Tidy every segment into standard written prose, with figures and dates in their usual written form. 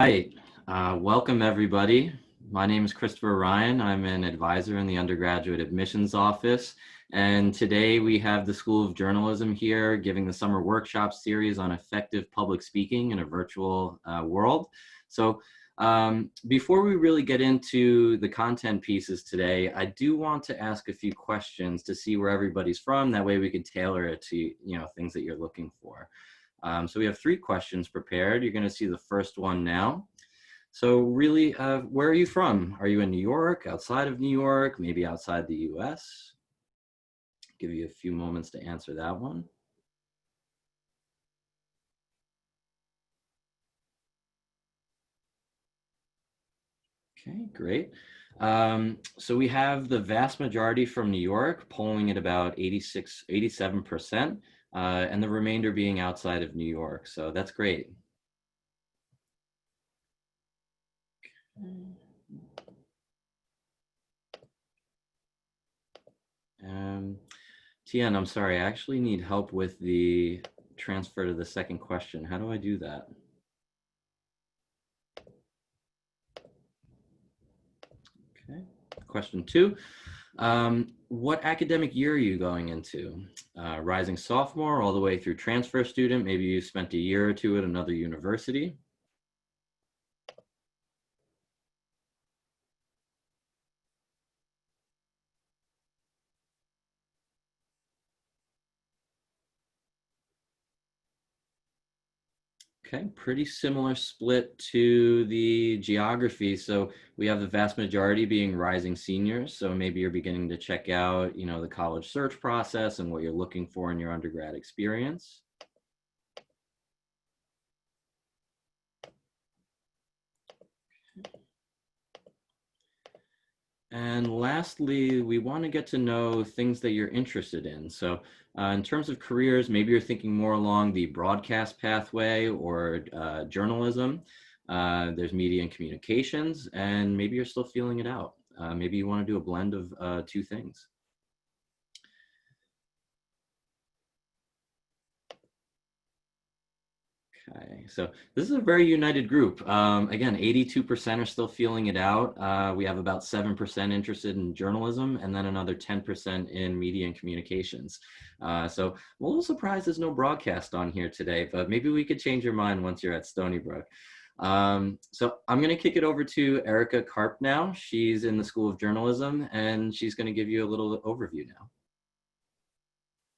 Hi, welcome everybody. My name is Christopher Ryan. I'm an advisor in the undergraduate admissions office. And today we have the School of Journalism here giving the summer workshop series on effective public speaking in a virtual world. So before we really get into the content pieces today, I do want to ask a few questions to see where everybody's from. That way we can tailor it to things that you're looking for. So we have 3 questions prepared. You're going to see the first one now. So really, where are you from? Are you in New York, outside of New York, maybe outside the US? Give you a few moments to answer that one. Okay, great. So we have the vast majority from New York, polling at about 87%, and the remainder being outside of New York. So that's great. Tian, I'm sorry, I actually need help with the transfer to the second question. How do I do that? Okay, question 2. What academic year are you going into? Rising sophomore all the way through transfer student? Maybe you spent a year or two at another university? Okay, pretty similar split to the geography. So we have the vast majority being rising seniors. So maybe you're beginning to check out, the college search process and what you're looking for in your undergrad experience. And lastly, we want to get to know things that you're interested in. So in terms of careers, maybe you're thinking more along the broadcast pathway or journalism. There's media and communications, and maybe you're still feeling it out. Maybe you want to do a blend of 2 things. Okay, so this is a very united group. Again, 82% are still feeling it out. We have about 7% interested in journalism and then another 10% in media and communications. So I'm a little surprised there's no broadcast on here today, but maybe we could change your mind once you're at Stony Brook. So I'm going to kick it over to Erica Karp now. She's in the School of Journalism and she's going to give you a little overview now.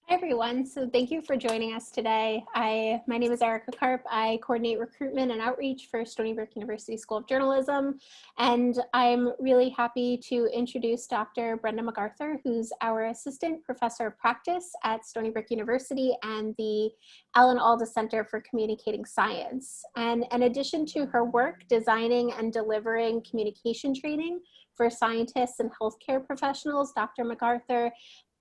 Hi, everyone. So thank you for joining us today. My name is Erica Karp. I coordinate recruitment and outreach for Stony Brook University School of Journalism. And I'm really happy to introduce Dr. Brenda MacArthur, who's our Assistant Professor of Practice at Stony Brook University and the Alan Alda Center for Communicating Science. And in addition to her work designing and delivering communication training for scientists and healthcare professionals, Dr. MacArthur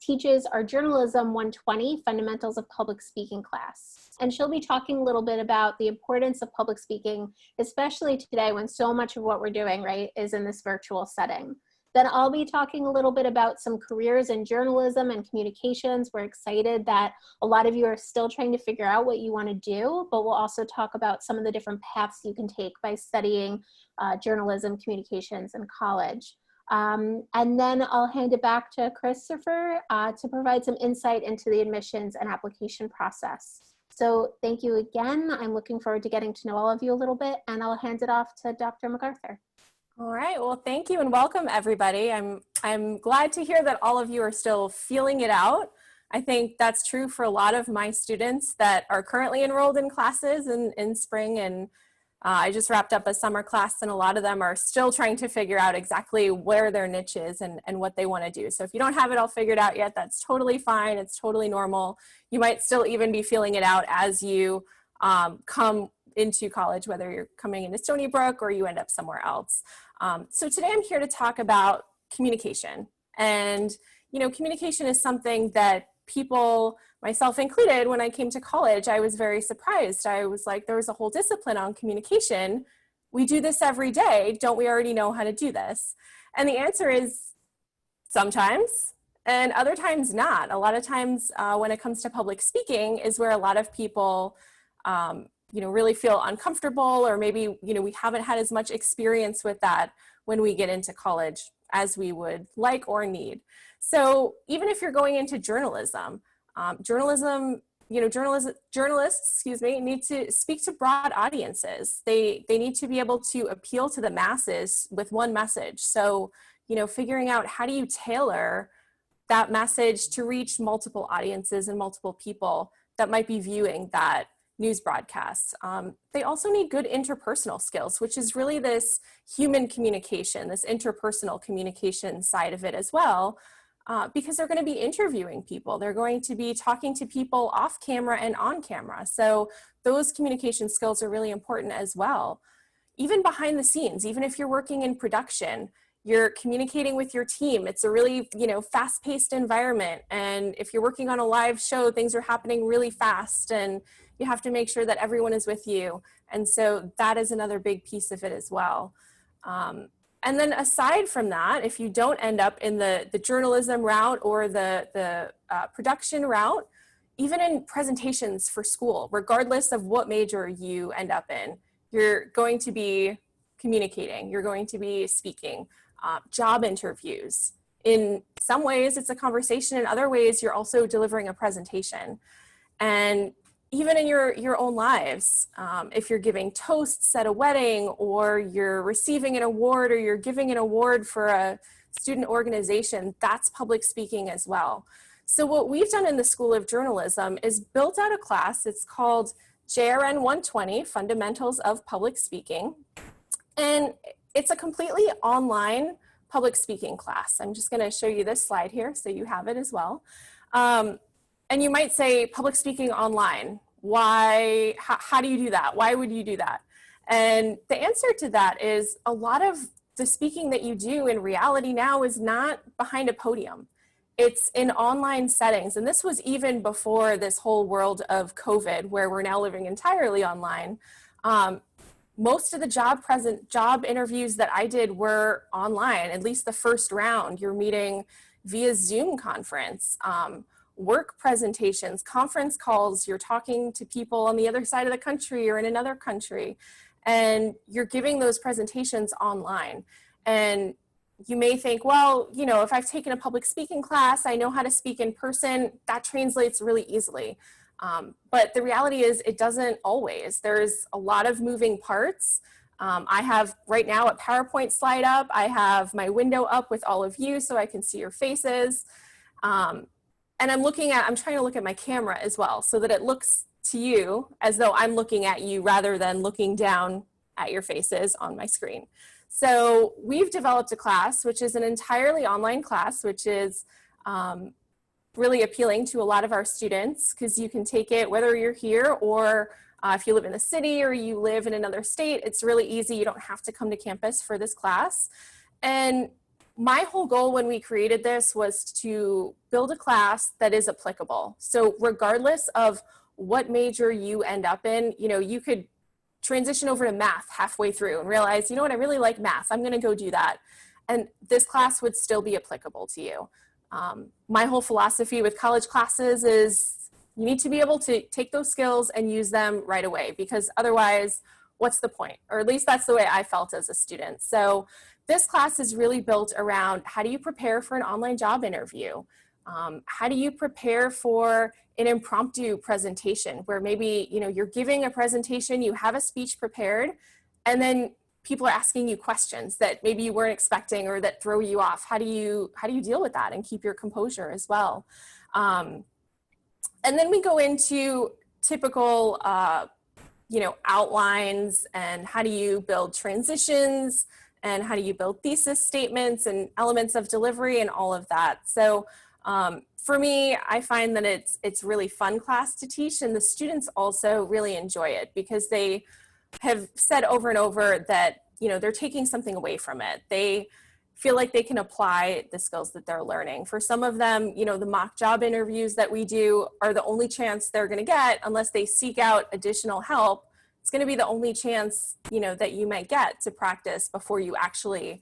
teaches our Journalism 120 Fundamentals of Public Speaking class. And she'll be talking a little bit about the importance of public speaking, especially today when so much of what we're doing, right, is in this virtual setting. Then I'll be talking a little bit about some careers in journalism and communications. We're excited that a lot of you are still trying to figure out what you want to do, but we'll also talk about some of the different paths you can take by studying journalism, communications in college. And then I'll hand it back to Christopher to provide some insight into the admissions and application process. So thank you again. I'm looking forward to getting to know all of you a little bit, and I'll hand it off to Dr. MacArthur. All right, well, thank you and welcome everybody. I'm glad to hear that all of you are still feeling it out. I think that's true for a lot of my students that are currently enrolled in classes in spring, and I just wrapped up a summer class and a lot of them are still trying to figure out exactly where their niche is and what they want to do. So if you don't have it all figured out yet, that's totally fine. It's totally normal. You might still even be feeling it out as you come into college, whether you're coming into Stony Brook or you end up somewhere else. So today I'm here to talk about communication. And, communication is something that people, myself included, when I came to college, I was very surprised. I was like, there was a whole discipline on communication. We do this every day. Don't we already know how to do this? And the answer is sometimes, and other times not. A lot of times when it comes to public speaking is where a lot of people really feel uncomfortable, or maybe, we haven't had as much experience with that when we get into college as we would like or need. So even if you're going into journalism, journalists, need to speak to broad audiences. They need to be able to appeal to the masses with one message. So, figuring out how do you tailor that message to reach multiple audiences and multiple people that might be viewing that news broadcast. They also need good interpersonal skills, which is really this human communication, this interpersonal communication side of it as well, because they're going to be interviewing people. They're going to be talking to people off camera and on camera. So those communication skills are really important as well. Even behind the scenes, even if you're working in production, you're communicating with your team. It's a really, fast-paced environment. And if you're working on a live show, things are happening really fast, and you have to make sure that everyone is with you. And so that is another big piece of it as well. And then aside from that, if you don't end up in the journalism route or the production route, even in presentations for school, regardless of what major you end up in, you're going to be communicating, you're going to be speaking. Job interviews. In some ways, it's a conversation. In other ways, you're also delivering a presentation. And even in your own lives, if you're giving toasts at a wedding, or you're receiving an award, or you're giving an award for a student organization, that's public speaking as well. So what we've done in the School of Journalism is built out a class. It's called JRN 120, Fundamentals of Public Speaking. And it's a completely online public speaking class. I'm just going to show you this slide here so you have it as well. And you might say, public speaking online, why, how do you do that? Why would you do that? And the answer to that is a lot of the speaking that you do in reality now is not behind a podium. It's in online settings. And this was even before this whole world of COVID, where we're now living entirely online. Most of the job interviews that I did were online, at least the first round. You're meeting via Zoom conference, work presentations, conference calls. You're talking to people on the other side of the country or in another country, and you're giving those presentations online. And you may think, well, if I've taken a public speaking class, I know how to speak in person, that translates really easily. But the reality is it doesn't always. There's a lot of moving parts. I have right now a PowerPoint slide up. I have my window up with all of you so I can see your faces. And I'm trying to look at my camera as well so that it looks to you as though I'm looking at you rather than looking down at your faces on my screen. So we've developed a class, which is an entirely online class, which is really appealing to a lot of our students, because you can take it whether you're here or if you live in the city or you live in another state. It's really easy. You don't have to come to campus for this class. And my whole goal when we created this was to build a class that is applicable. So regardless of what major you end up in, you could transition over to math halfway through and realize, I really like math. I'm going to go do that. And this class would still be applicable to you. My whole philosophy with college classes is you need to be able to take those skills and use them right away, because otherwise, what's the point? Or at least that's the way I felt as a student. So this class is really built around how do you prepare for an online job interview? How do you prepare for an impromptu presentation where maybe, you're giving a presentation, you have a speech prepared, and then people are asking you questions that maybe you weren't expecting or that throw you off. How do you deal with that and keep your composure as well? And then we go into typical, outlines, and how do you build transitions, and how do you build thesis statements and elements of delivery and all of that. So for me, I find that it's really fun class to teach, and the students also really enjoy it because they have said over and over that, they're taking something away from it. They feel like they can apply the skills that they're learning. For some of them, the mock job interviews that we do are the only chance they're going to get unless they seek out additional help. It's going to be the only chance, that you might get to practice before you actually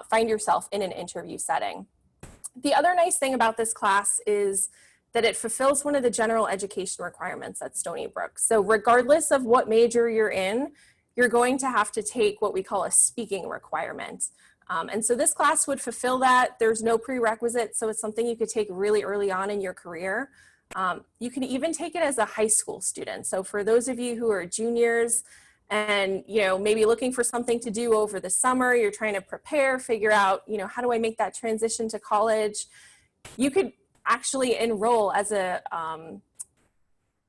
find yourself in an interview setting. The other nice thing about this class is that it fulfills one of the general education requirements at Stony Brook. So regardless of what major you're in, you're going to have to take what we call a speaking requirement. And so this class would fulfill that. There's no prerequisite, so it's something you could take really early on in your career. You can even take it as a high school student. So for those of you who are juniors and, you know, maybe looking for something to do over the summer, you're trying to prepare, figure out, you know, how do I make that transition to college? You could actually enroll as a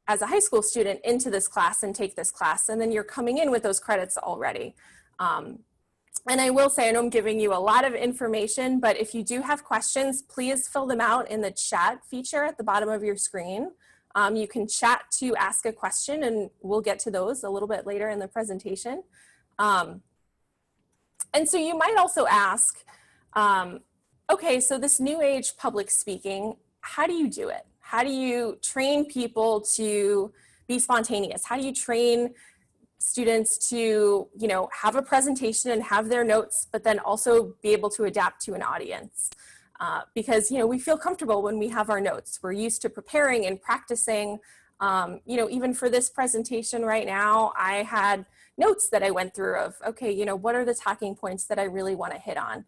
high school student into this class and take this class, and then you're coming in with those credits already. And I will say, I know I'm giving you a lot of information, but if you do have questions, please fill them out in the chat feature at the bottom of your screen. You can chat to ask a question, and we'll get to those a little bit later in the presentation. And so you might also ask, okay, so this new age public speaking, how do you do it? How do you train people to be spontaneous? How do you train students to, you know, have a presentation and have their notes, but then also be able to adapt to an audience? Because, you know, we feel comfortable when we have our notes. We're used to preparing and practicing. You know, even for this presentation right now, I had notes that I went through of, okay, you know, what are the talking points that I really want to hit on?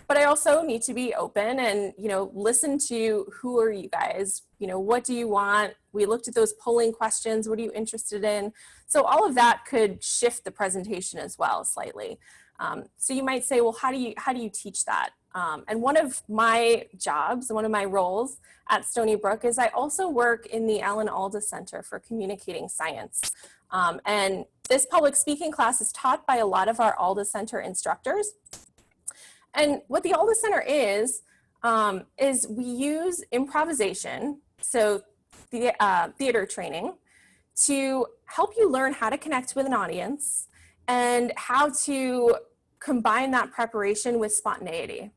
But I also need to be open and, you know, listen to who are you guys? You know, what do you want? We looked at those polling questions. What are you interested in? So all of that could shift the presentation as well slightly. So you might say, well, how do you teach that? And one of my jobs, one of my roles at Stony Brook is I also work in the Alan Alda Center for Communicating Science. And this public speaking class is taught by a lot of our Alda Center instructors. And what the Alda Center is we use improvisation, so the theater training, to help you learn how to connect with an audience and how to combine that preparation with spontaneity.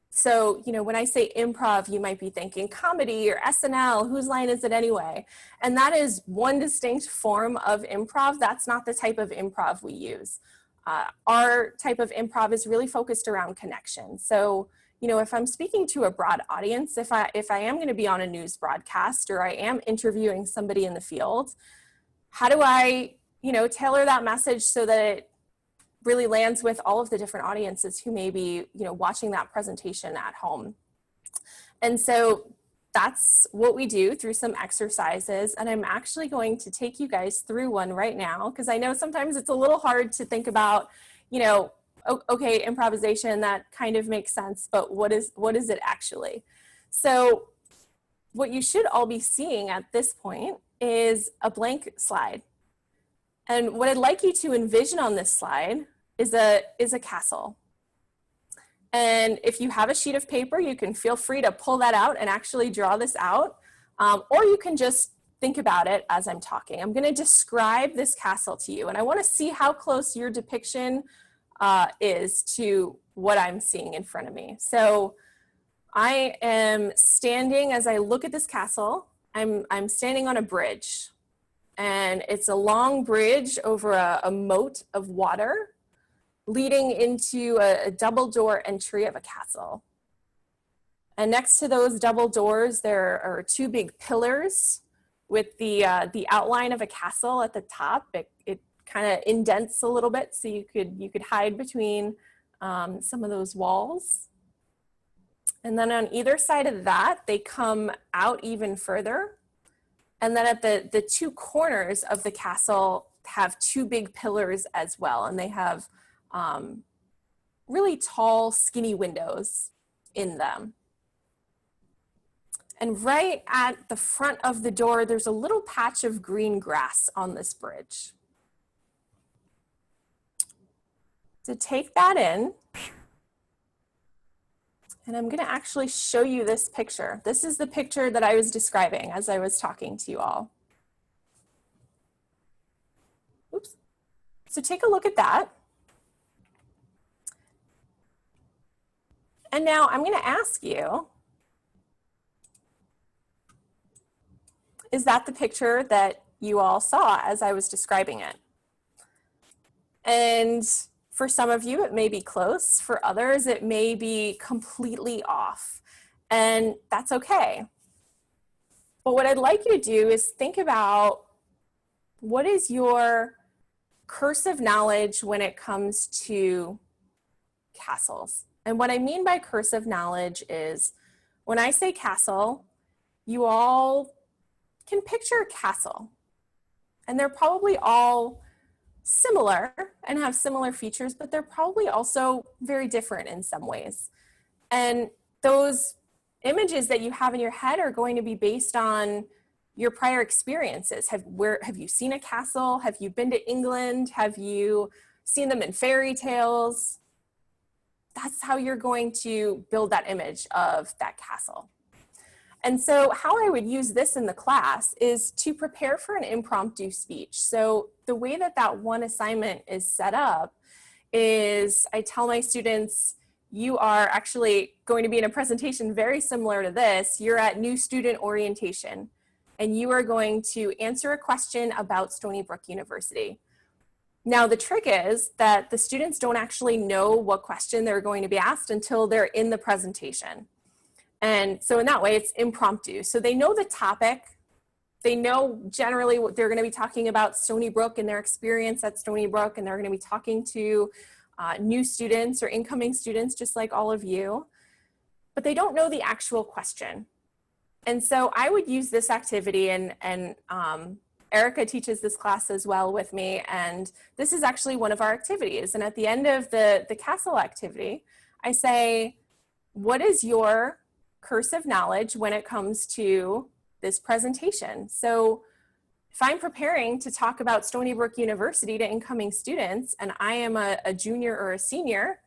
So, you know, when I say improv, you might be thinking comedy or SNL, whose line is it anyway? And that is one distinct form of improv. That's not the type of improv we use. Our type of improv is really focused around connection. So, you know, if I'm speaking to a broad audience, if I am going to be on a news broadcast or I am interviewing somebody in the field, how do I, you know, tailor that message so that it really lands with all of the different audiences who may be, you know, watching that presentation at home? And so that's what we do through some exercises. And I'm actually going to take you guys through one right now, because I know sometimes it's a little hard to think about, you know, okay, improvisation, that kind of makes sense, but what is it actually? So what you should all be seeing at this point is a blank slide. And what I'd like you to envision on this slide is a castle. And if you have a sheet of paper, you can feel free to pull that out and actually draw this out. Or you can just think about it as I'm talking. I'm going to describe this castle to you, and I want to see how close your depiction is to what I'm seeing in front of me. So I am standing, as I look at this castle, I'm standing on a bridge. And it's a long bridge over a moat of water leading into a double door entry of a castle. And next to those double doors, there are two big pillars with the outline of a castle at the top. It kind of indents a little bit, so you could hide between some of those walls. And then on either side of that, they come out even further. And then at the two corners of the castle have two big pillars as well. And they have really tall, skinny windows in them. And right at the front of the door, there's a little patch of green grass on this bridge. So take that in. And I'm gonna actually show you this picture. This is the picture that I was describing as I was talking to you all. Oops. So take a look at that. And now I'm gonna ask you, is that the picture that you all saw as I was describing it? And for some of you, it may be close. For others, it may be completely off. And that's okay. But what I'd like you to do is think about, what is your cursive knowledge when it comes to castles? And what I mean by cursive knowledge is, when I say castle, you all can picture a castle. And they're probably all similar and have similar features, but they're probably also very different in some ways. And those images that you have in your head are going to be based on your prior experiences. Have you seen a castle? Have you been to England? Have you seen them in fairy tales? That's how you're going to build that image of that castle. And so how I would use this in the class is to prepare for an impromptu speech. So the way that that one assignment is set up is, I tell my students, you are actually going to be in a presentation very similar to this. You're at new student orientation, and you are going to answer a question about Stony Brook University. Now, the trick is that the students don't actually know what question they're going to be asked until they're in the presentation. And so in that way, it's impromptu. So they know the topic. They know generally what they're going to be talking about, Stony Brook and their experience at Stony Brook, and they're going to be talking to new students or incoming students, just like all of you. But they don't know the actual question. And so I would use this activity, and Erica teaches this class as well with me, and this is actually one of our activities. And at the end of the castle activity, I say, what is your cursive knowledge when it comes to this presentation? So if I'm preparing to talk about Stony Brook University to incoming students, and I am a junior or a senior,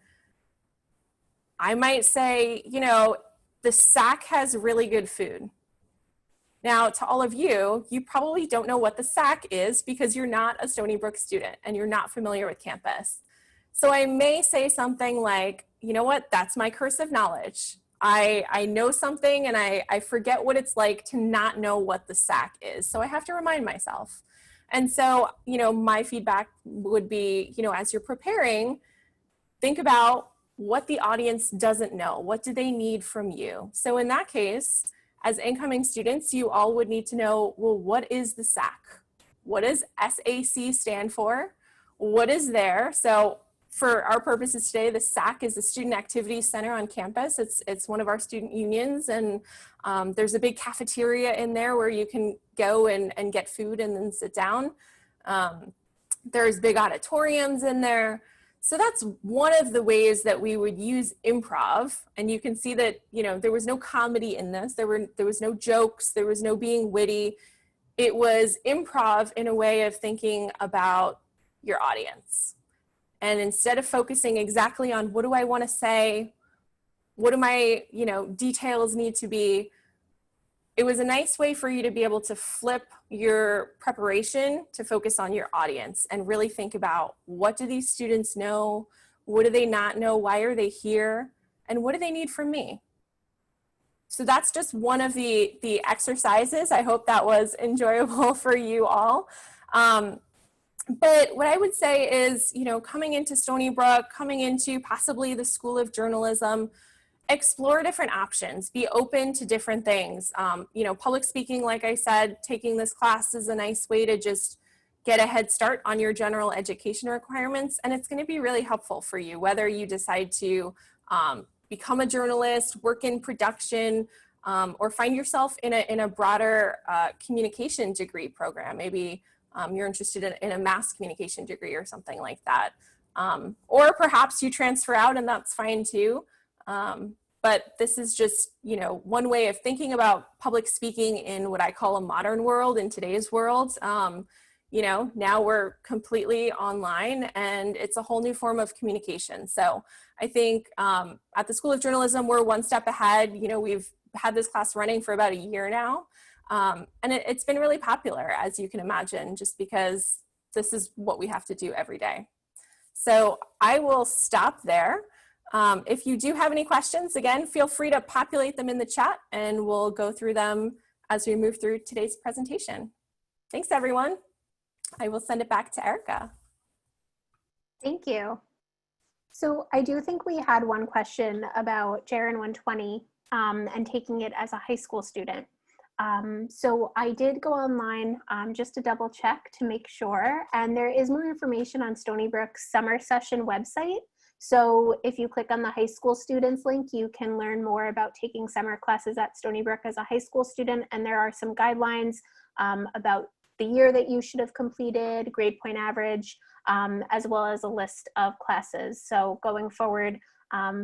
I might say, you know, the SAC has really good food. Now, to all of you, you probably don't know what the SAC is because you're not a Stony Brook student and you're not familiar with campus. So I may say something like, you know what, that's my cursive knowledge. I know something and I forget what it's like to not know what the SAC is. So I have to remind myself. And so, you know, my feedback would be, you know, as you're preparing, think about what the audience doesn't know. What do they need from you? So in that case, as incoming students, you all would need to know, well, what is the SAC? What does SAC stand for? What is there? So for our purposes today, the SAC is the Student Activities Center on campus. It's one of our student unions, and there's a big cafeteria in there where you can go and get food and then sit down. There's big auditoriums in there. So that's one of the ways that we would use improv. And you can see that, you know, there was no comedy in this. There was no jokes. There was no being witty. It was improv in a way of thinking about your audience. And instead of focusing exactly on what do I want to say, what do my, you know, details need to be, it was a nice way for you to be able to flip your preparation to focus on your audience and really think about, what do these students know? What do they not know? Why are they here? And what do they need from me? So that's just one of the exercises. I hope that was enjoyable for you all. But what I would say is, you know, coming into Stony Brook, coming into possibly the School of Journalism, explore different options, be open to different things. You know, public speaking, like I said, taking this class is a nice way to just get a head start on your general education requirements. And it's going to be really helpful for you, whether you decide to become a journalist, work in production, or find yourself in a broader communication degree program. Maybe you're interested in a mass communication degree or something like that. Or perhaps you transfer out, and that's fine too. But this is just, you know, one way of thinking about public speaking in what I call a modern world, in today's world. You know, now we're completely online and it's a whole new form of communication. So I think at the School of Journalism, we're one step ahead. You know, we've had this class running for about a year now. And it's been really popular, as you can imagine, just because this is what we have to do every day. So I will stop there. If you do have any questions, again, feel free to populate them in the chat and we'll go through them as we move through today's presentation. Thanks, everyone. I will send it back to Erica. Thank you. So I do think we had one question about JRN 120 and taking it as a high school student. So I did go online just to double check to make sure, and there is more information on Stony Brook's summer session website. So if you click on the high school students link, you can learn more about taking summer classes at Stony Brook as a high school student, and there are some guidelines about the year that you should have completed, grade point average, as well as a list of classes. So going forward,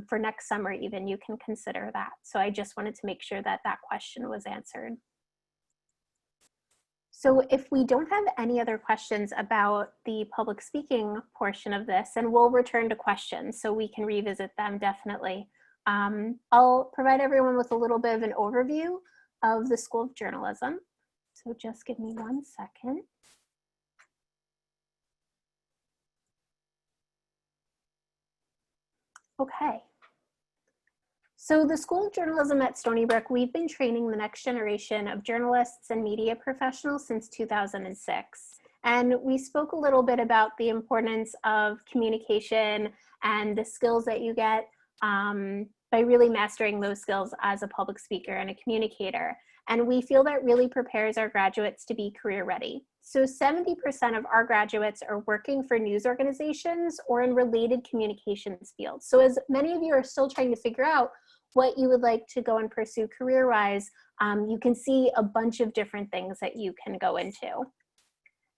for next summer even, you can consider that. So I just wanted to make sure that that question was answered. So if we don't have any other questions about the public speaking portion of this, and we'll return to questions so we can revisit them definitely. I'll provide everyone with a little bit of an overview of the School of Journalism. So just give me 1 second. Okay. So the School of Journalism at Stony Brook, we've been training the next generation of journalists and media professionals since 2006. And we spoke a little bit about the importance of communication and the skills that you get by really mastering those skills as a public speaker and a communicator. And we feel that really prepares our graduates to be career ready. So 70% of our graduates are working for news organizations or in related communications fields. So as many of you are still trying to figure out what you would like to go and pursue career-wise, you can see a bunch of different things that you can go into.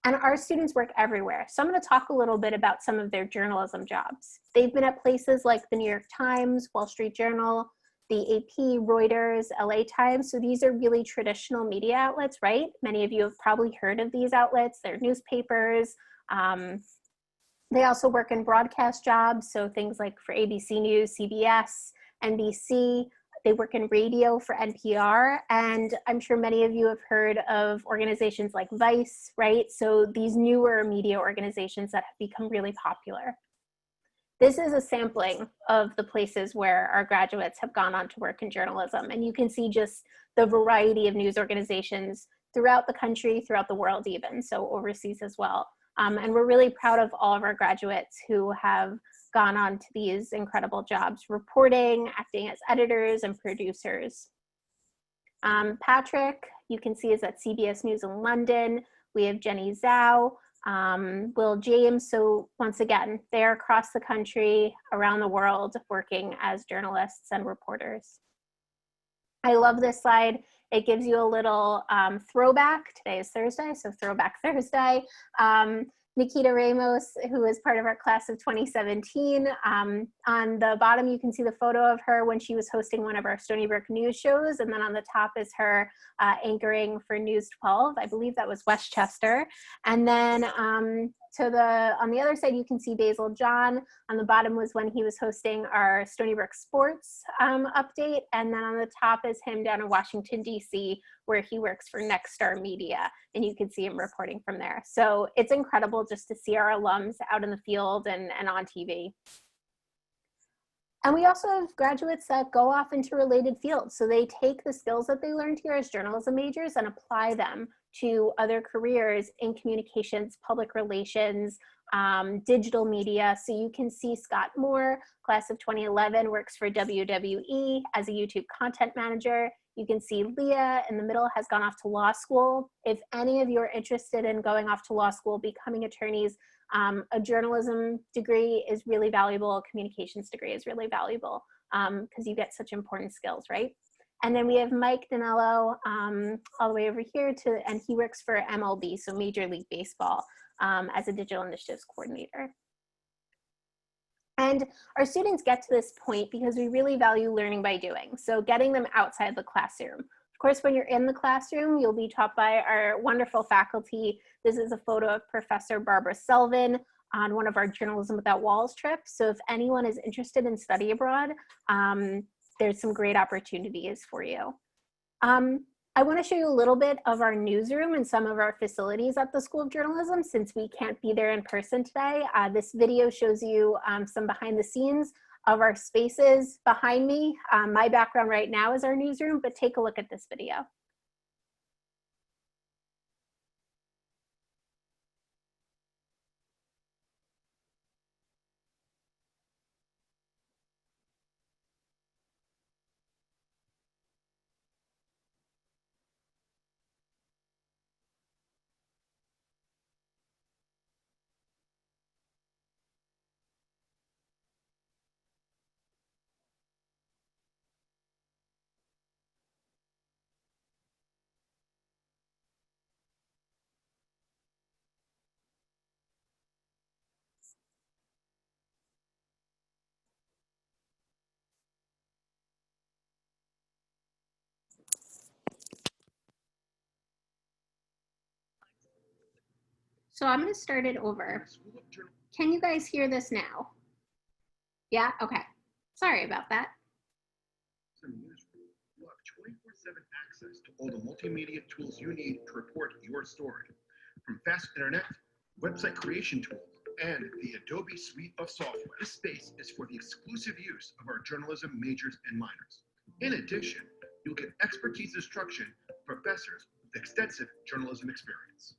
And our students work everywhere. So I'm going to talk a little bit about some of their journalism jobs. They've been at places like the New York Times, Wall Street Journal, the AP, Reuters, LA Times. So these are really traditional media outlets, right? Many of you have probably heard of these outlets. They're newspapers. They also work in broadcast jobs. So things like for ABC News, CBS, NBC. They work in radio for NPR. And I'm sure many of you have heard of organizations like Vice, right? So these newer media organizations that have become really popular. This is a sampling of the places where our graduates have gone on to work in journalism. And you can see just the variety of news organizations throughout the country, throughout the world even, so overseas as well. And we're really proud of all of our graduates who have gone on to these incredible jobs, reporting, acting as editors and producers. Patrick, you can see, is at CBS News in London. We have Jenny Zhao, Will James. So once again, they're across the country, around the world, working as journalists and reporters. I love this slide. It gives you a little throwback. Today is Thursday, so Throwback Thursday. Nikita Ramos, who is part of our class of 2017. On the bottom, you can see the photo of her when she was hosting one of our Stony Brook news shows. And then on the top is her anchoring for News 12. I believe that was Westchester. And then on the other side, you can see Basil John. On the bottom was when he was hosting our Stony Brook sports update. And then on the top is him down in Washington, DC, where he works for Next Star Media. And you can see him reporting from there. So it's incredible just to see our alums out in the field and on TV. And we also have graduates that go off into related fields. So they take the skills that they learned here as journalism majors and apply them to other careers in communications, public relations, digital media. So you can see Scott Moore, class of 2011, works for WWE as a YouTube content manager. You can see Leah in the middle has gone off to law school. If any of you are interested in going off to law school, becoming attorneys, a journalism degree is really valuable. A communications degree is really valuable because you get such important skills, right? And then we have Mike Danello all the way over here and he works for MLB, so Major League Baseball, as a digital initiatives coordinator. And our students get to this point because we really value learning by doing. So getting them outside the classroom. Of course, when you're in the classroom, you'll be taught by our wonderful faculty. This is a photo of Professor Barbara Selvin on one of our Journalism Without Walls trips. So if anyone is interested in study abroad, there's some great opportunities for you. I want to show you a little bit of our newsroom and some of our facilities at the School of Journalism since we can't be there in person today. This video shows you some behind the scenes of our spaces behind me. My background right now is our newsroom, but take a look at this video. So I'm going to start it over. Can you guys hear this now? Yeah? Okay. Sorry about that. You'll have 24/7 access to all the multimedia tools you need to report your story. From fast internet, website creation tools, and the Adobe suite of software. This space is for the exclusive use of our journalism majors and minors. In addition, you'll get expertise instruction from professors with extensive journalism experience.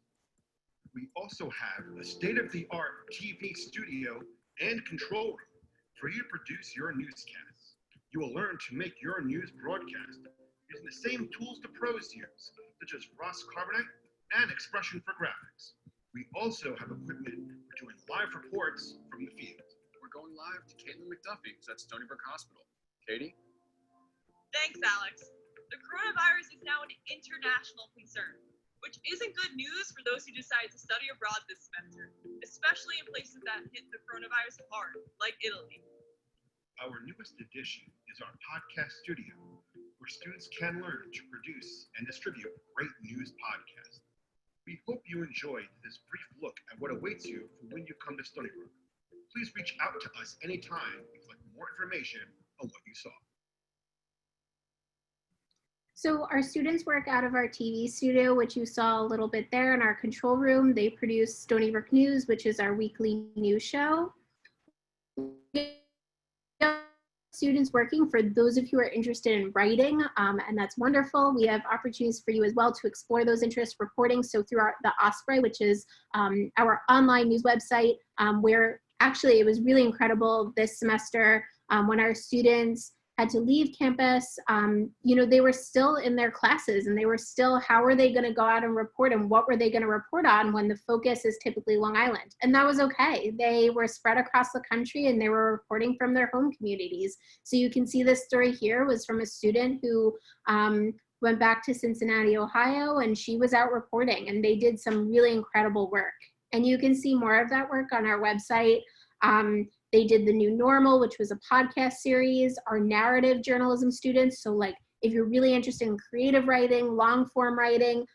We also have a state-of-the-art TV studio and control room for you to produce your newscasts. You will learn to make your news broadcast using the same tools the pros use, such as Ross Carbonite and Expression for graphics. We also have equipment for doing live reports from the field. We're going live to Caitlin McDuffie, who's at Stony Brook Hospital. Katie? Thanks, Alex. The coronavirus is now an international concern, which isn't good news for those who decide to study abroad this semester, especially in places that hit the coronavirus hard, like Italy. Our newest addition is our podcast studio, where students can learn to produce and distribute great news podcasts. We hope you enjoyed this brief look at what awaits you for when you come to Stony Brook. Please reach out to us anytime if you'd like more information on what you saw. So our students work out of our TV studio, which you saw a little bit there in our control room. They produce Stony Brook News, which is our weekly news show. Students working for those of you who are interested in writing, and that's wonderful. We have opportunities for you as well to explore those interests reporting. So through the Osprey, which is our online news website, where actually it was really incredible this semester when our students had to leave campus, you know, they were still in their classes and they were still, how are they going to go out and report and what were they going to report on when the focus is typically Long Island? And that was okay. They were spread across the country and they were reporting from their home communities. So you can see this story here was from a student who went back to Cincinnati, Ohio, and she was out reporting and they did some really incredible work. And you can see more of that work on our website. They did The New Normal, which was a podcast series, our narrative journalism students. So like, if you're really interested in creative writing, long form writing,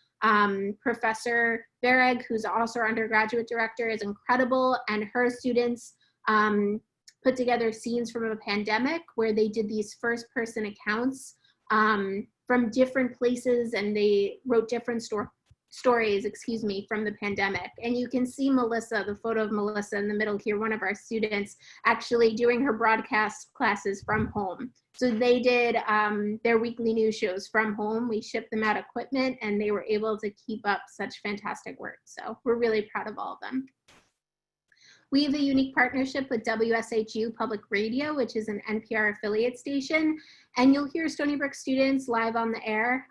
Professor Bereg, who's also our undergraduate director, is incredible. And her students put together scenes from a pandemic where they did these first person accounts from different places and they wrote different stories, from the pandemic. And you can see Melissa, the photo of Melissa in the middle here, one of our students, actually doing her broadcast classes from home. So they did their weekly news shows from home. We shipped them out equipment and they were able to keep up such fantastic work. So we're really proud of all of them. We have a unique partnership with Wshu Public Radio, which is an NPR affiliate station, and you'll hear Stony Brook students live on the air.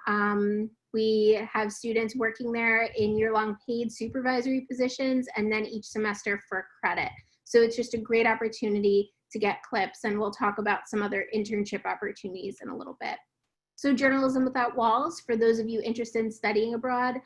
We have students working there in year-long paid supervisory positions and then each semester for credit. So it's just a great opportunity to get clips, and we'll talk about some other internship opportunities in a little bit. So Journalism Without Walls, for those of you interested in studying abroad,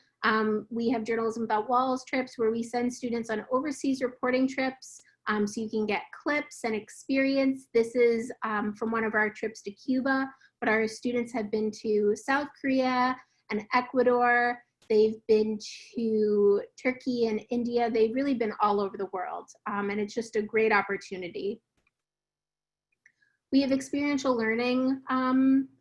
we have Journalism Without Walls trips where we send students on overseas reporting trips so you can get clips and experience. This is from one of our trips to Cuba, but our students have been to South Korea and Ecuador. They've been to Turkey and India. They've really been all over the world, and it's just a great opportunity. We have experiential learning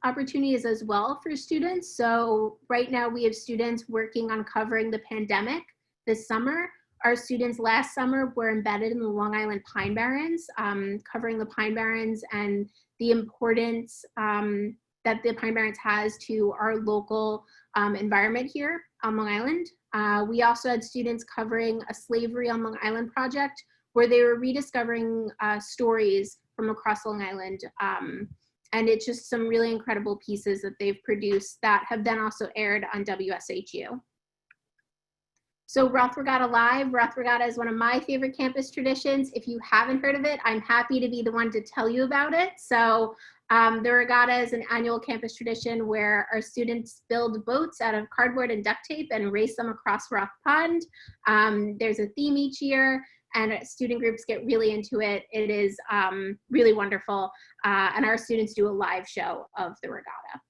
opportunities as well for students. So right now we have students working on covering the pandemic this summer. Our students last summer were embedded in the Long Island Pine Barrens, covering the Pine Barrens and the importance that the Pine Barrens has to our local environment here on Long Island. We also had students covering a Slavery on Long Island project where they were rediscovering stories from across Long Island. And it's just some really incredible pieces that they've produced that have then also aired on WSHU. So Roth Regatta Live. Roth Regatta is one of my favorite campus traditions. If you haven't heard of it, I'm happy to be the one to tell you about it. So the regatta is an annual campus tradition where our students build boats out of cardboard and duct tape and race them across Roth Pond. There's a theme each year and student groups get really into it. It is really wonderful. And our students do a live show of the regatta.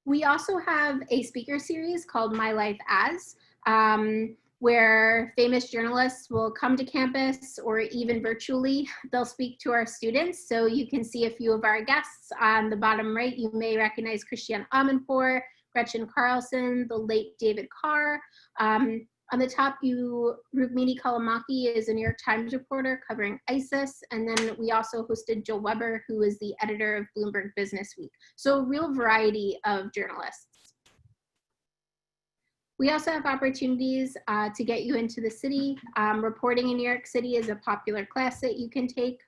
We also have a speaker series called My Life As, where famous journalists will come to campus or even virtually, they'll speak to our students. So you can see a few of our guests on the bottom right. You may recognize Christiane Amanpour, Gretchen Carlson, the late David Carr. On the top, Rukmini Kalamaki is a New York Times reporter covering ISIS. And then we also hosted Jill Weber, who is the editor of Bloomberg Business Week. So a real variety of journalists. We also have opportunities to get you into the city. Reporting in New York City is a popular class that you can take.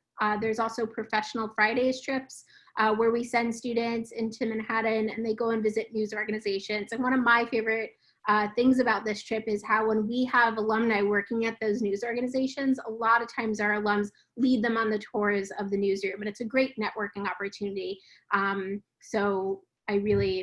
There's also Professional Fridays trips where we send students into Manhattan and they go and visit news organizations. And one of my favorite things about this trip is how when we have alumni working at those news organizations, a lot of times our alums lead them on the tours of the newsroom, and it's a great networking opportunity.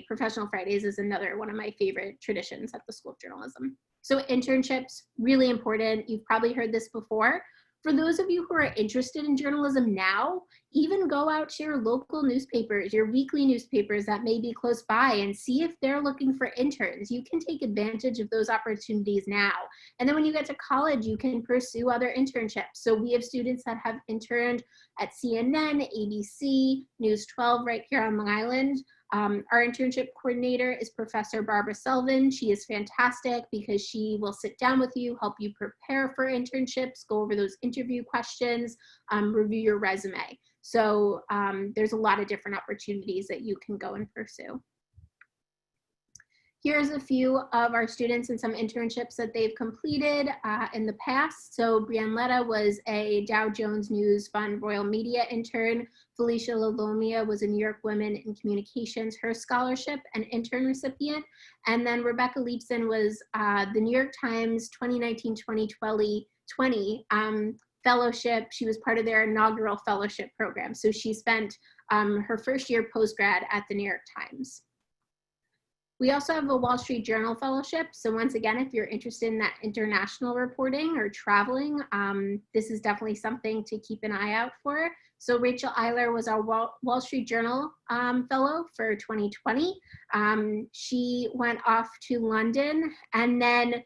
Professional Fridays is another one of my favorite traditions at the School of Journalism. So internships, really important. You've probably heard this before. For those of you who are interested in journalism now, even go out to your local newspapers, your weekly newspapers that may be close by, and see if they're looking for interns. You can take advantage of those opportunities now. And then when you get to college, you can pursue other internships. So we have students that have interned at CNN, ABC, News 12 right here on Long Island. Our internship coordinator is Professor Barbara Selvin. She is fantastic because she will sit down with you, help you prepare for internships, go over those interview questions, review your resume. So there's a lot of different opportunities that you can go and pursue. Here's a few of our students and some internships that they've completed in the past. So Brianne Letta was a Dow Jones News Fund Royal Media intern. Felicia Lalomia was a New York Women in Communications, her scholarship and intern recipient. And then Rebecca Leapson was the New York Times 2019-2020 fellowship. She was part of their inaugural fellowship program. So she spent her first year post-grad at the New York Times. We also have a Wall Street Journal fellowship. So once again, if you're interested in that international reporting or traveling, this is definitely something to keep an eye out for. So Rachel Eiler was our Wall Street Journal fellow for 2020. She went off to London and then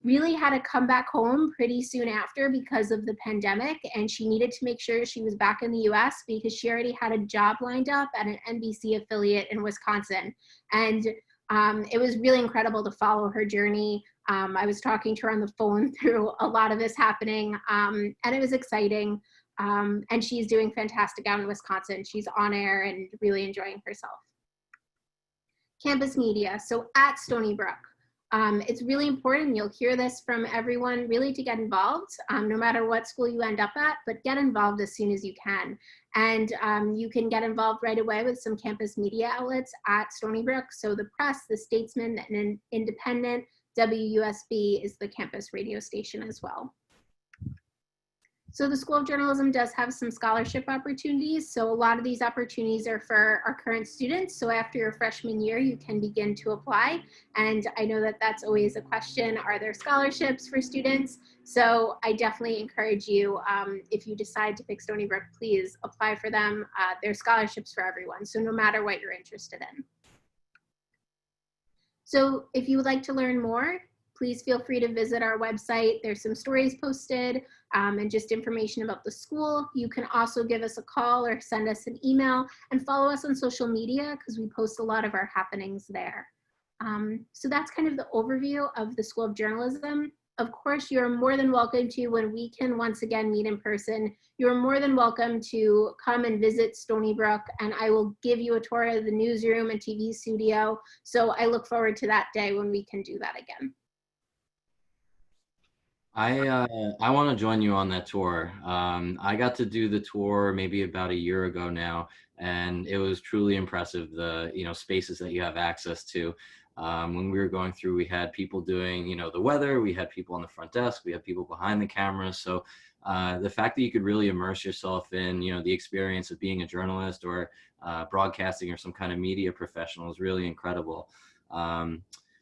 really had to come back home pretty soon after because of the pandemic. And she needed to make sure she was back in the US because she already had a job lined up at an NBC affiliate in Wisconsin. And it was really incredible to follow her journey. I was talking to her on the phone through a lot of this happening, and it was exciting. And she's doing fantastic out in Wisconsin. She's on air and really enjoying herself. Campus media, so at Stony Brook. It's really important, you'll hear this from everyone, really to get involved, no matter what school you end up at, but get involved as soon as you can. And you can get involved right away with some campus media outlets at Stony Brook. So the Press, the Statesman, and Independent, WUSB is the campus radio station as well. So the School of Journalism does have some scholarship opportunities. So a lot of these opportunities are for our current students. So after your freshman year, you can begin to apply. And I know that that's always a question, are there scholarships for students? So I definitely encourage you, if you decide to pick Stony Brook, please apply for them. There's scholarships for everyone. So no matter what you're interested in. So if you would like to learn more, please feel free to visit our website. There's some stories posted and just information about the school. You can also give us a call or send us an email and follow us on social media because we post a lot of our happenings there. So that's kind of the overview of the School of Journalism. Of course, you're more than welcome to, when we can once again meet in person, you're more than welcome to come and visit Stony Brook, and I will give you a tour of the newsroom and TV studio. So I look forward to that day when we can do that again. I want to join you on that tour. I got to do the tour maybe about a year ago now, and it was truly impressive, the spaces that you have access to. When we were going through, we had people doing the weather, we had people on the front desk, we had people behind the cameras. So the fact that you could really immerse yourself in the experience of being a journalist or broadcasting or some kind of media professional is really incredible.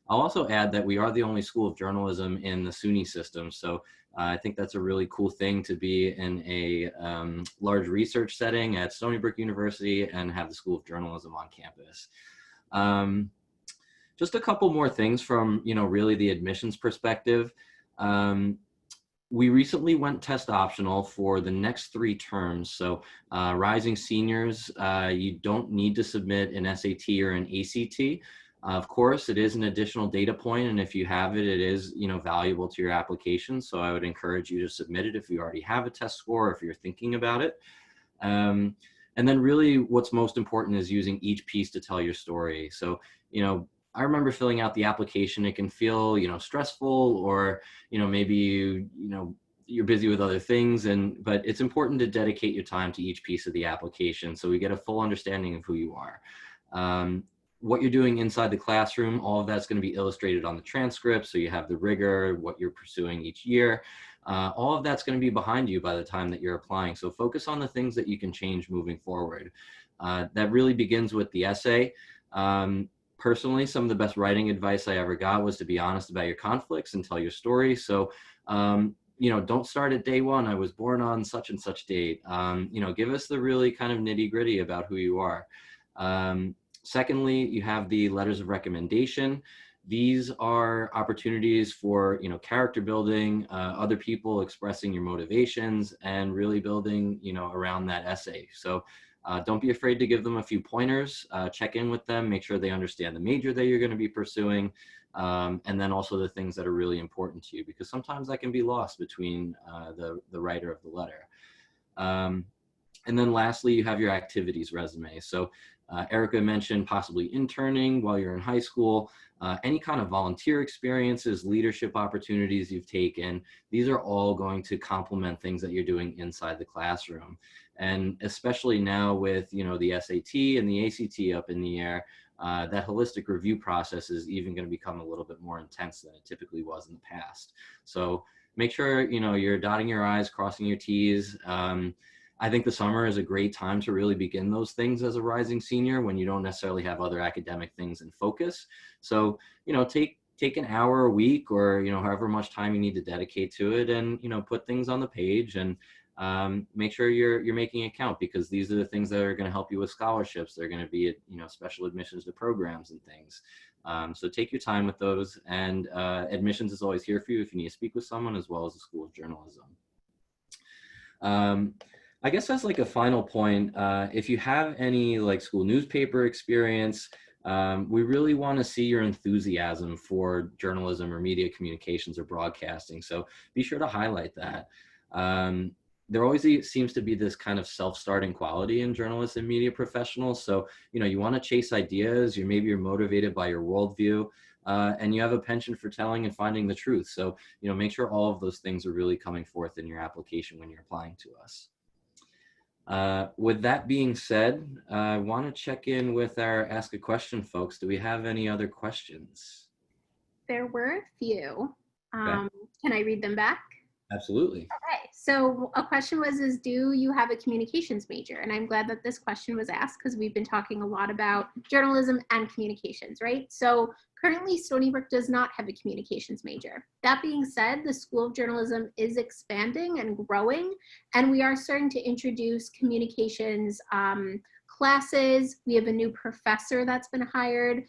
I'll also add that we are the only School of Journalism in the SUNY system. So I think that's a really cool thing to be in a large research setting at Stony Brook University and have the School of Journalism on campus. just a couple more things from, really the admissions perspective. We recently went test optional for the next 3 terms. So rising seniors, you don't need to submit an SAT or an ACT. Of course, it is an additional data point, and if you have it, it is valuable to your application. So I would encourage you to submit it if you already have a test score, or if you're thinking about it. And then really what's most important is using each piece to tell your story. So, I remember filling out the application. It can feel, stressful, or, maybe you're busy with other things, but it's important to dedicate your time to each piece of the application so we get a full understanding of who you are. What you're doing inside the classroom, all of that's going to be illustrated on the transcript. So you have the rigor, what you're pursuing each year. All of that's going to be behind you by the time that you're applying. So focus on the things that you can change moving forward. That really begins with the essay. Personally, some of the best writing advice I ever got was to be honest about your conflicts and tell your story. So, don't start at day 1. I was born on such and such date. Give us the really kind of nitty gritty about who you are. Secondly, you have the letters of recommendation. These are opportunities for, character building, other people expressing your motivations, and really building, around that essay. So don't be afraid to give them a few pointers, check in with them, make sure they understand the major that you're going to be pursuing, and then also the things that are really important to you, because sometimes that can be lost between the writer of the letter. And then lastly, you have your activities resume. So Erica mentioned possibly interning while you're in high school, any kind of volunteer experiences, leadership opportunities you've taken. These are all going to complement things that you're doing inside the classroom. And especially now with, the SAT and the ACT up in the air, that holistic review process is even going to become a little bit more intense than it typically was in the past. So make sure, you're dotting your I's, crossing your T's. I think the summer is a great time to really begin those things as a rising senior when you don't necessarily have other academic things in focus. So, take an hour a week, or, however much time you need to dedicate to it, and, put things on the page, and make sure you're making it count, because these are the things that are going to help you with scholarships. They're going to be, special admissions to programs and things. So take your time with those, and admissions is always here for you if you need to speak with someone, as well as the School of Journalism. I guess that's like a final point. If you have any school newspaper experience, we really want to see your enthusiasm for journalism or media communications or broadcasting. So be sure to highlight that. There always seems to be this kind of self-starting quality in journalists and media professionals. So, you want to chase ideas, maybe you're motivated by your worldview, and you have a penchant for telling and finding the truth. So, make sure all of those things are really coming forth in your application when you're applying to us. With that being said, I want to check in with our Ask a Question folks. Do we have any other questions? There were a few. Okay. Can I read them back? Absolutely. Okay, so a question was, do you have a communications major? And I'm glad that this question was asked, because we've been talking a lot about journalism and communications, right? So currently Stony Brook does not have a communications major. That being said, the School of Journalism is expanding and growing, and we are starting to introduce communications classes. We have a new professor that's been hired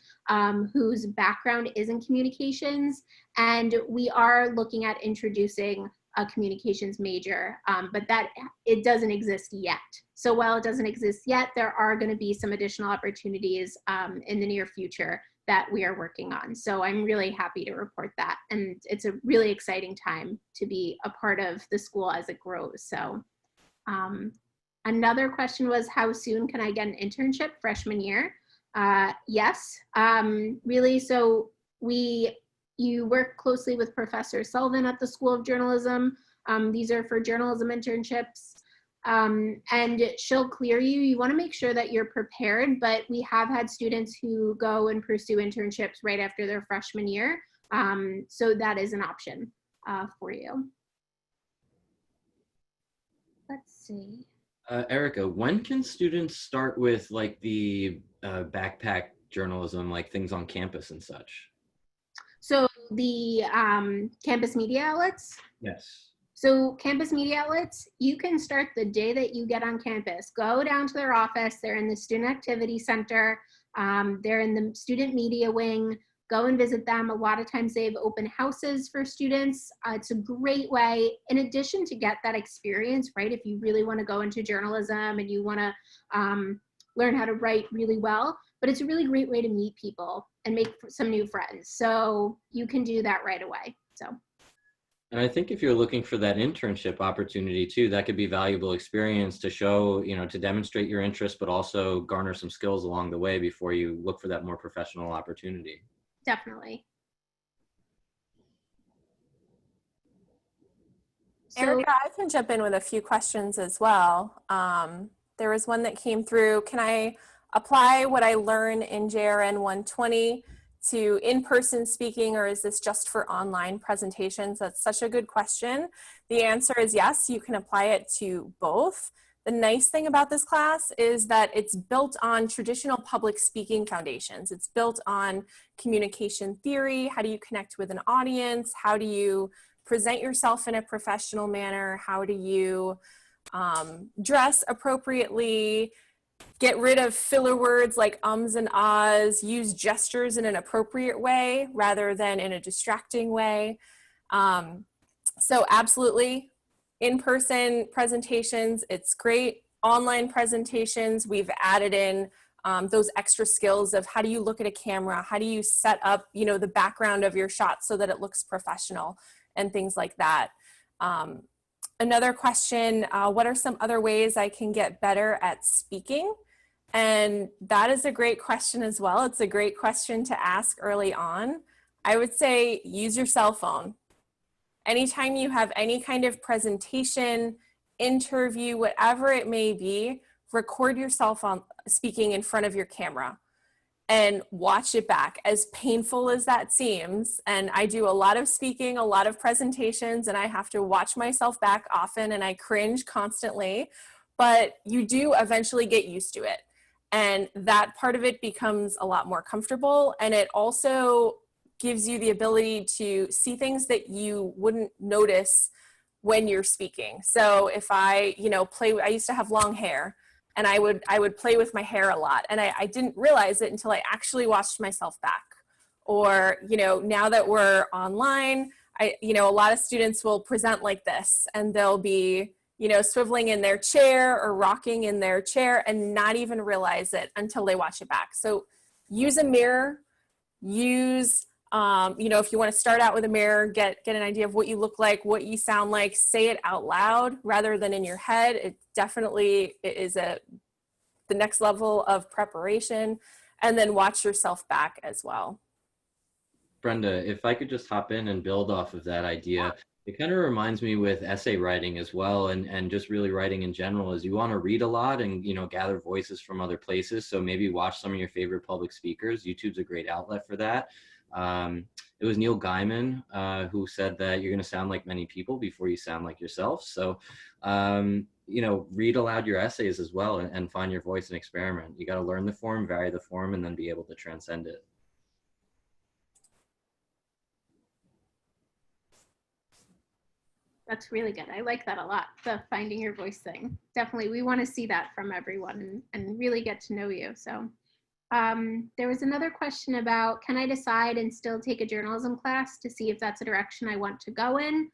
whose background is in communications, and we are looking at introducing a communications major, but that it doesn't exist yet. So while it doesn't exist yet, there are going to be some additional opportunities in the near future that we are working on. So I'm really happy to report that, and it's a really exciting time to be a part of the school as it grows. So another question was, how soon can I get an internship freshman year? Yes, really. So you work closely with Professor Sullivan at the School of Journalism. These are for journalism internships. And she'll clear you. You want to make sure that you're prepared, but we have had students who go and pursue internships right after their freshman year. So that is an option for you. Let's see. Erica, when can students start with the backpack journalism, things on campus and such? So the campus media outlets? Yes. So campus media outlets, you can start the day that you get on campus. Go down to their office. They're in the Student Activity Center. They're in the Student Media Wing. go and visit them. A lot of times they have open houses for students. It's a great way, in addition to get that experience, right? If you really want to go into journalism and you want to learn how to write really well, but it's a really great way to meet people and make some new friends. So you can do that right away. So. And I think if you're looking for that internship opportunity too, that could be valuable experience to show, to demonstrate your interest, but also garner some skills along the way before you look for that more professional opportunity. Definitely. Erica, I can jump in with a few questions as well. There was one that came through. Can I apply what I learn in JRN 120 to in-person speaking, or is this just for online presentations? That's such a good question. The answer is yes, you can apply it to both. The nice thing about this class is that it's built on traditional public speaking foundations. It's built on communication theory. How do you connect with an audience? How do you present yourself in a professional manner? How do you dress appropriately? Get rid of filler words like ums and ahs, use gestures in an appropriate way rather than in a distracting way. So absolutely, in-person presentations, it's great. Online presentations, we've added in those extra skills of how do you look at a camera? How do you set up, the background of your shot so that it looks professional and things like that. Another question, what are some other ways I can get better at speaking? And that is a great question as well. It's a great question to ask early on. I would say use your cell phone. Anytime you have any kind of presentation, interview, whatever it may be, record yourself on speaking in front of your camera and watch it back, as painful as that seems. And I do a lot of speaking, a lot of presentations, and I have to watch myself back often, and I cringe constantly, but you do eventually get used to it. And that part of it becomes a lot more comfortable, and it also gives you the ability to see things that you wouldn't notice when you're speaking. So if I, I used to have long hair, and I would play with my hair a lot. And I didn't realize it until I actually watched myself back. Or, now that we're online, a lot of students will present like this, and they'll be, swiveling in their chair or rocking in their chair and not even realize it until they watch it back. So use a mirror, use, if you want to start out with a mirror, get an idea of what you look like, what you sound like, say it out loud rather than in your head. It definitely is the next level of preparation, and then watch yourself back as well. Brenda, if I could just hop in and build off of that idea, it kind of reminds me with essay writing as well, and just really writing in general, is you want to read a lot and, gather voices from other places. So maybe watch some of your favorite public speakers. YouTube's a great outlet for that. It was Neil Gaiman who said that you're going to sound like many people before you sound like yourself. So, read aloud your essays as well, and find your voice and experiment. You got to learn the form, vary the form, and then be able to transcend it. That's really good. I like that a lot, the finding your voice thing. Definitely, we want to see that from everyone and really get to know you. So there was another question about, can I decide and still take a journalism class to see if that's a direction I want to go in?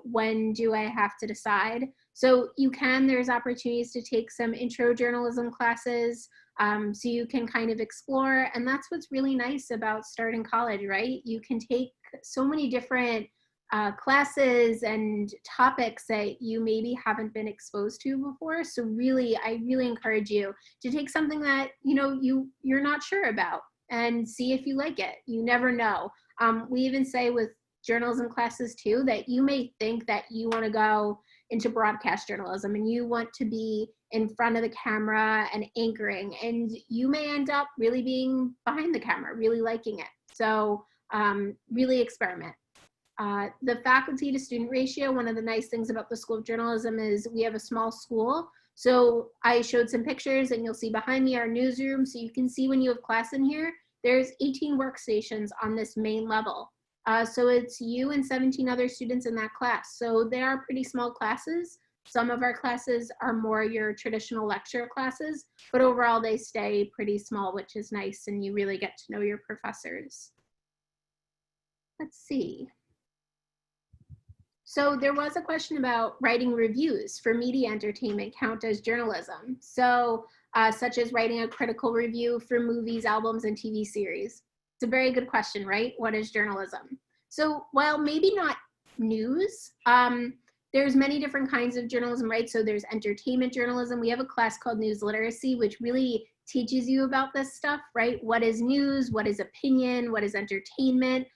When do I have to decide? So you can, there's opportunities to take some intro journalism classes, so you can kind of explore. And that's what's really nice about starting college, right? You can take so many different classes and topics that you maybe haven't been exposed to before. So really, I really encourage you to take something that, you're not sure about and see if you like it. You never know. We even say with journalism classes too, that you may think that you want to go into broadcast journalism and you want to be in front of the camera and anchoring, and you may end up really being behind the camera, really liking it. So really experiment. The faculty to student ratio, one of the nice things about the School of Journalism is we have a small school. So I showed some pictures, and you'll see behind me our newsroom. So you can see when you have class in here, there's 18 workstations on this main level. So it's you and 17 other students in that class. So they are pretty small classes. Some of our classes are more your traditional lecture classes, but overall they stay pretty small, which is nice, and you really get to know your professors. let's see. So there was a question about writing reviews for media entertainment count as journalism. So such as writing a critical review for movies, albums, and TV series. It's a very good question, right? What is journalism? So while maybe not news, there's many different kinds of journalism, right? So there's entertainment journalism. We have a class called News Literacy, which really teaches you about this stuff, right? What is news? What is opinion? What is entertainment?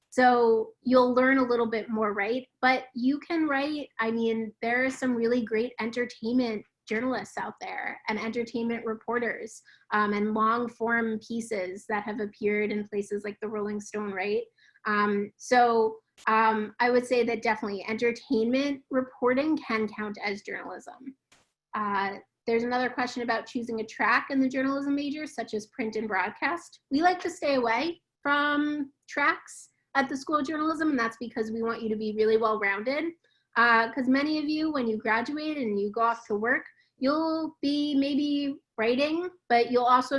So you'll learn a little bit more, right? But you can write, I mean, there are some really great entertainment journalists out there and entertainment reporters and long form pieces that have appeared in places like the Rolling Stone, right? I would say that definitely entertainment reporting can count as journalism. There's another question about choosing a track in the journalism major, such as print and broadcast. We like to stay away from tracks at the School of Journalism, and that's because we want you to be really well-rounded. Because many of you, when you graduate and you go off to work, you'll be maybe writing, but you'll also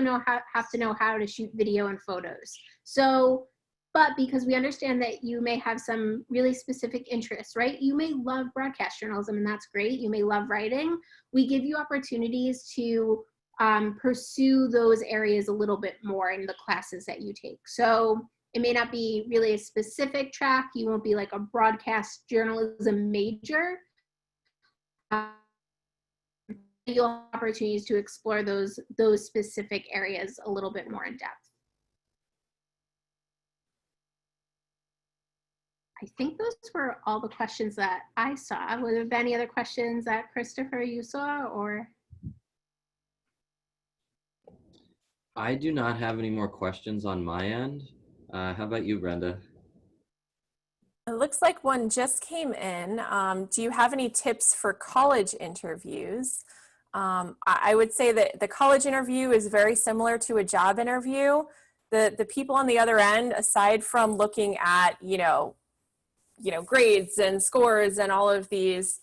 have to know how to shoot video and photos. So, but because we understand that you may have some really specific interests, right? You may love broadcast journalism, and that's great. You may love writing. We give you opportunities to pursue those areas a little bit more in the classes that you take. So it may not be really a specific track. You won't be like a broadcast journalism major. You'll have opportunities to explore those specific areas a little bit more in depth. I think those were all the questions that I saw. Were there any other questions that Christopher, you saw, or? I do not have any more questions on my end. How about you, Brenda? It looks like one just came in. Do you have any tips for college interviews? I would say that the college interview is very similar to a job interview. The people on the other end, aside from looking at, grades and scores and all of these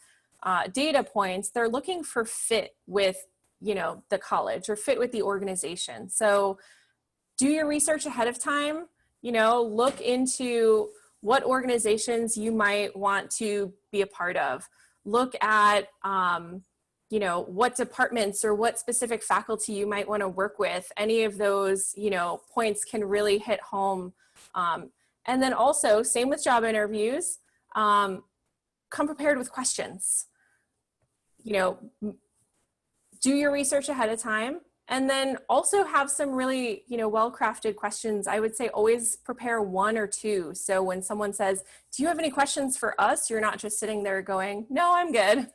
data points, they're looking for fit with, the college or fit with the organization. So do your research ahead of time, look into what organizations you might want to be a part of. Look at, what departments or what specific faculty you might want to work with. Any of those, points can really hit home. And then also, same with job interviews, come prepared with questions. Do your research ahead of time, and then also have some really, well-crafted questions. I would say always prepare one or two. So when someone says, do you have any questions for us? You're not just sitting there going, no, I'm good.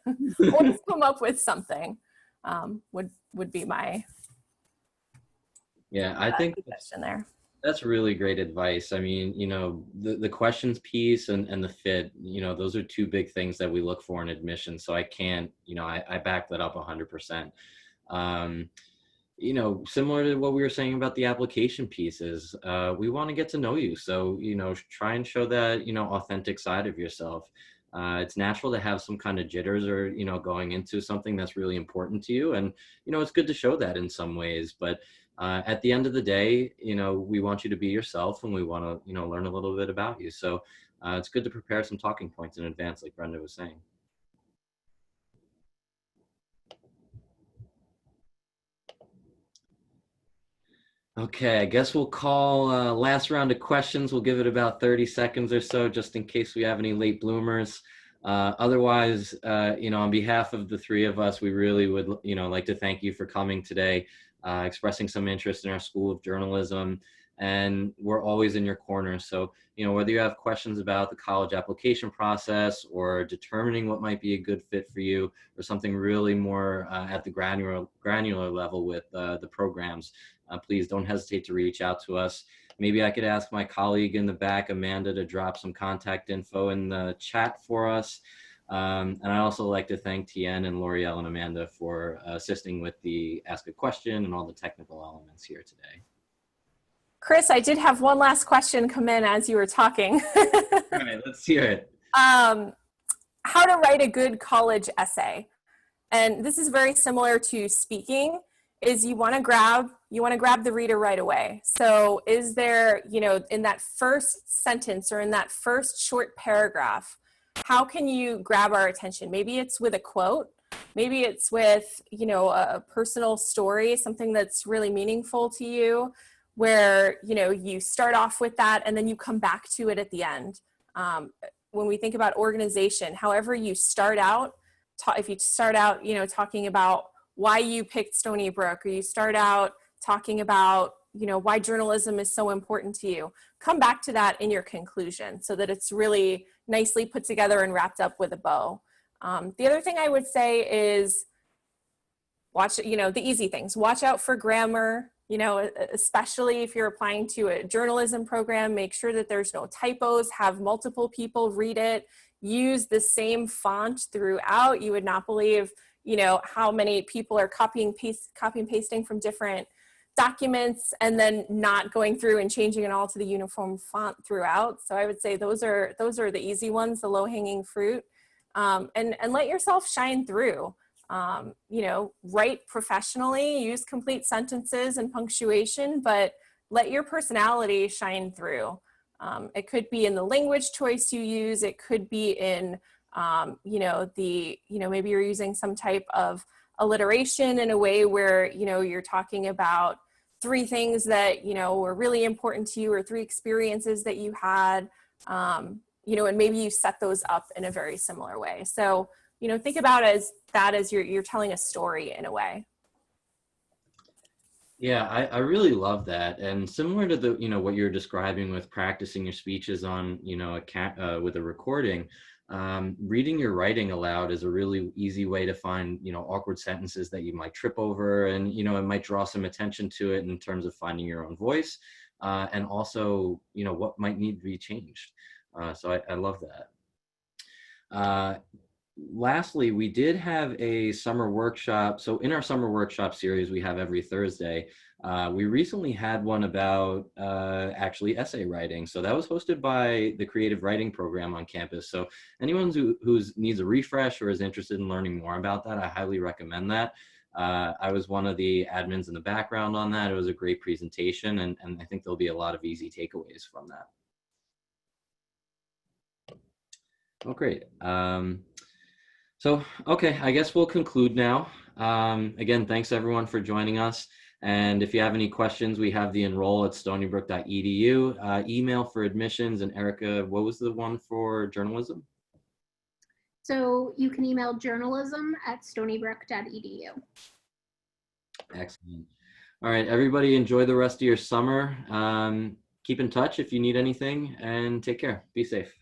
Always come up with something, would be my I think suggestion there. That's really great advice. I mean, the questions piece and the fit, those are two big things that we look for in admission. So I can't, I back that up 100%. Similar to what we were saying about the application pieces, we want to get to know you. So, try and show that, authentic side of yourself. It's natural to have some kind of jitters or, going into something that's really important to you. And, it's good to show that in some ways, but at the end of the day, we want you to be yourself, and we want to, learn a little bit about you. So it's good to prepare some talking points in advance, like Brenda was saying. Okay, I guess we'll call last round of questions. We'll give it about 30 seconds or so, just in case we have any late bloomers. Otherwise, on behalf of the three of us, we really would, like to thank you for coming today, expressing some interest in our School of Journalism, and we're always in your corner. So, whether you have questions about the college application process or determining what might be a good fit for you, or something really more at the granular level with the programs, please don't hesitate to reach out to us. Maybe I could ask my colleague in the back, Amanda, to drop some contact info in the chat for us. And I also like to thank Tien and L'Oreal and Amanda for assisting with the Ask a Question and all the technical elements here today. Chris, I did have one last question come in as you were talking. All right, let's hear it. How to write a good college essay. And this is very similar to speaking. is you want to grab the reader right away. So is there, in that first sentence or in that first short paragraph, how can you grab our attention? Maybe it's with a quote, maybe it's with, a personal story, something that's really meaningful to you, where, you start off with that and then you come back to it at the end. When we think about organization, however you start out, if you start out, talking about why you picked Stony Brook, or you start out talking about, why journalism is so important to you, come back to that in your conclusion so that it's really nicely put together and wrapped up with a bow. The other thing I would say is watch, the easy things. Watch out for grammar, especially if you're applying to a journalism program, make sure that there's no typos, have multiple people read it, use the same font throughout. You would not believe, how many people are copying and pasting from different documents and then not going through and changing it all to the uniform font throughout. So I would say those are the easy ones, the low-hanging fruit. And let yourself shine through. Write professionally, use complete sentences and punctuation, but let your personality shine through. It could be in the language choice you use. It could be in, maybe you're using some type of alliteration in a way where, you're talking about 3 things that, were really important to you, or 3 experiences that you had, and maybe you set those up in a very similar way. So, think about that as you're telling a story in a way. Yeah, I really love that. And similar to the, what you're describing with practicing your speeches on, with a recording, reading your writing aloud is a really easy way to find, awkward sentences that you might trip over, and, it might draw some attention to it in terms of finding your own voice, and also, what might need to be changed. So I love that. Lastly, we did have a summer workshop. So in our summer workshop series we have every Thursday, we recently had one about actually essay writing. So that was hosted by the creative writing program on campus. So anyone who needs a refresh or is interested in learning more about that, I highly recommend that. I was one of the admins in the background on that. It was a great presentation, and I think there'll be a lot of easy takeaways from that. Oh, great. So, okay, I guess we'll conclude now. Again, thanks everyone for joining us. And if you have any questions, we have the enroll@stonybrook.edu, email for admissions. And Erica, what was the one for journalism? So you can email journalism@stonybrook.edu. Excellent. All right, everybody, enjoy the rest of your summer. Keep in touch if you need anything, and take care. Be safe.